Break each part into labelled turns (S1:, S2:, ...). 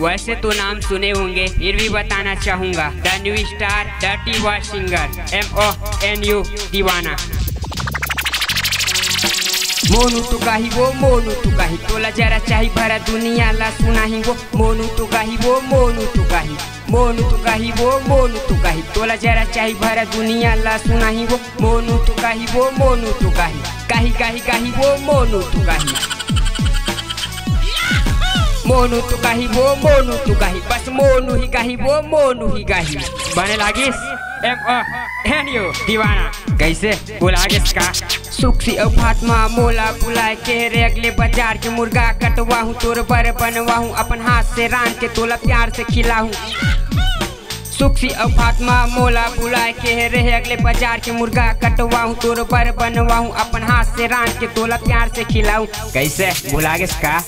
S1: वैसे तो नाम सुने होंगे, फिर भी बताना चाहूंगा। The new star dirty voice singer MONU दीवाना। मोनू तो गाही वो मोनू तो गाही, तोला जरा चाही भरा दुनिया ला सुनाही वो। मोनू तो गाही वो मोनू तो गाही, मोनू तो गाही वो मोनू तो गाही, तोला जरा चाही भरा दुनिया ला सुनाही वो। मोनू तो गाही वो मोनू तो गाही, गाही गाही गाही वो मोनू तो गाही। मोनू तो गाही वो मोनू तो गाही, बस मोनू ही गाही वो मोनू ही गाही। बने लागिस MONU दीवाना। कैसे बुलागिस का सुखी और फातमा मोला बुलाए के रे अगले बाजार के मुर्गा कटवाहूँ, तोर बर बनवाहूँ, अपन हाथ से रान के तोला प्यार से खिलाहूँ। सुखी और फातमा मोला बुलाए के रे अगले बाजार के मुर्गा कटवाहूँ, तोर बर बनवाहूँ, अपन हाथ से रान के तोला प्यार से खिलाऊँ। कैसे बुलागिस का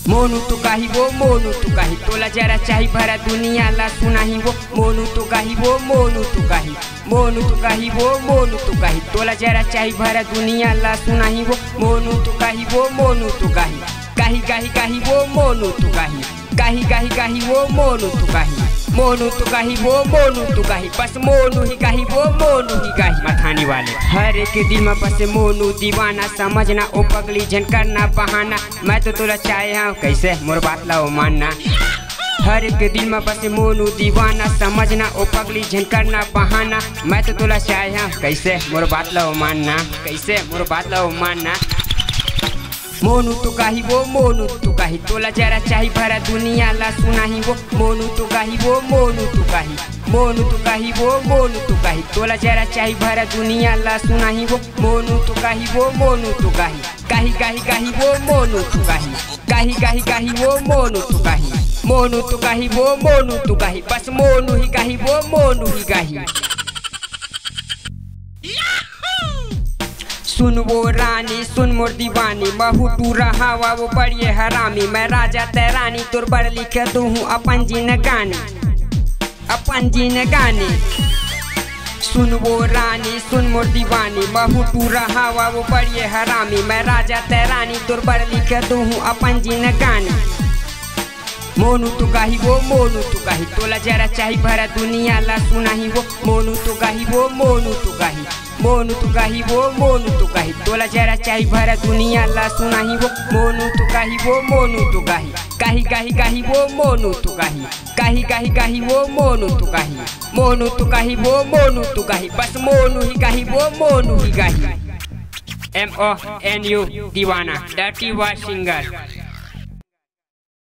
S1: मोनू तो गाही वो मोनू तो गाही, तोला जरा चाही भरा दुनिया ला सुनाही वो। मोनू तो गाही वो मोनू तो गाही, मोनू तो गाही वो मोनू तो गाही, तोला जरा चाही भरा दुनिया ला सुनाही वो। मोनू तो गाही वो मोनू तो गाही, गाही गाही गाही वो मोनू तो गाही, गाही गाही गाही वो मोनू तो गाही। मोनू तो गाही वो मोनू तो गाही, बस मोनू ही गाही वो मोनू ही गाही। मथानी वाले हर एक दिल में बसे मोनू दीवाना, समझना ओ पगली झन करना बहाना। मैं तो तोला चाहे हाँ, कैसे मोर बात ला ओ मानना। हर एक दिल में बसे मोनू दीवाना, समझना ओ पगली झन करना बहाना। मैं तो तोला चाहे हाँ, कैसे मोर बात ला ओ मानना, कैसे मोर बात ला ओ मानना। मोनू तो गाही वो मोनू तो गाही, तोला जरा चाही भरा दुनिया ला सुनाही वो। मोनू तो गाही वो मोनू तो गाही, मोनू तो गाही वो मोनू तो गाही, तोला जरा चाही भरा दुनिया ला सुनाही वो। मोनू तो गाही वो मोनू तो गाही, गाही गाही गाही वो मोनू तो गाही, गाही गाही गाही वो मोनू तो गाही। मोनू तो गाही वो मोनू तो गाही, बस मोनू ही गाही वो मोनू ही गाही। सुन वो रानी सुन मोर दीवानी, महू टू रहा वो बड़िए हरामी। मैं राजा तैरानी तोर बड़ लिख दूँ अपन जिन गाने, अपन जिन गाने। सुन वो रानी सुन मोर दीवानी, महू टू रहा वो बड़िए हरामी। मैं राजा तैरानी तोर बड़ लिख दूँ अपन जिन गाने। मोनू तो गाही वो मोनू तो गाही, तोला जरा चाही भरा दुनिया ला सुनाही वो। मोनू तो गाही वो मोनू तो गाही, मोनू तो गाही वो मोनू तो गाही, तोला जरा चाही भरा दुनिया ला सुनाही वो। मोनू तो गाही वो मोनू तो गाही, गाही गाही गाही वो मोनू तो गाही, गाही गाही गाही वो मोनू तो गाही। मोनू तो गाही वो मोनू तो गाही, बस मोनू ही गाही वो मोनू ही गाही। MONU दीवाना डर्टी वॉइस सिंगर।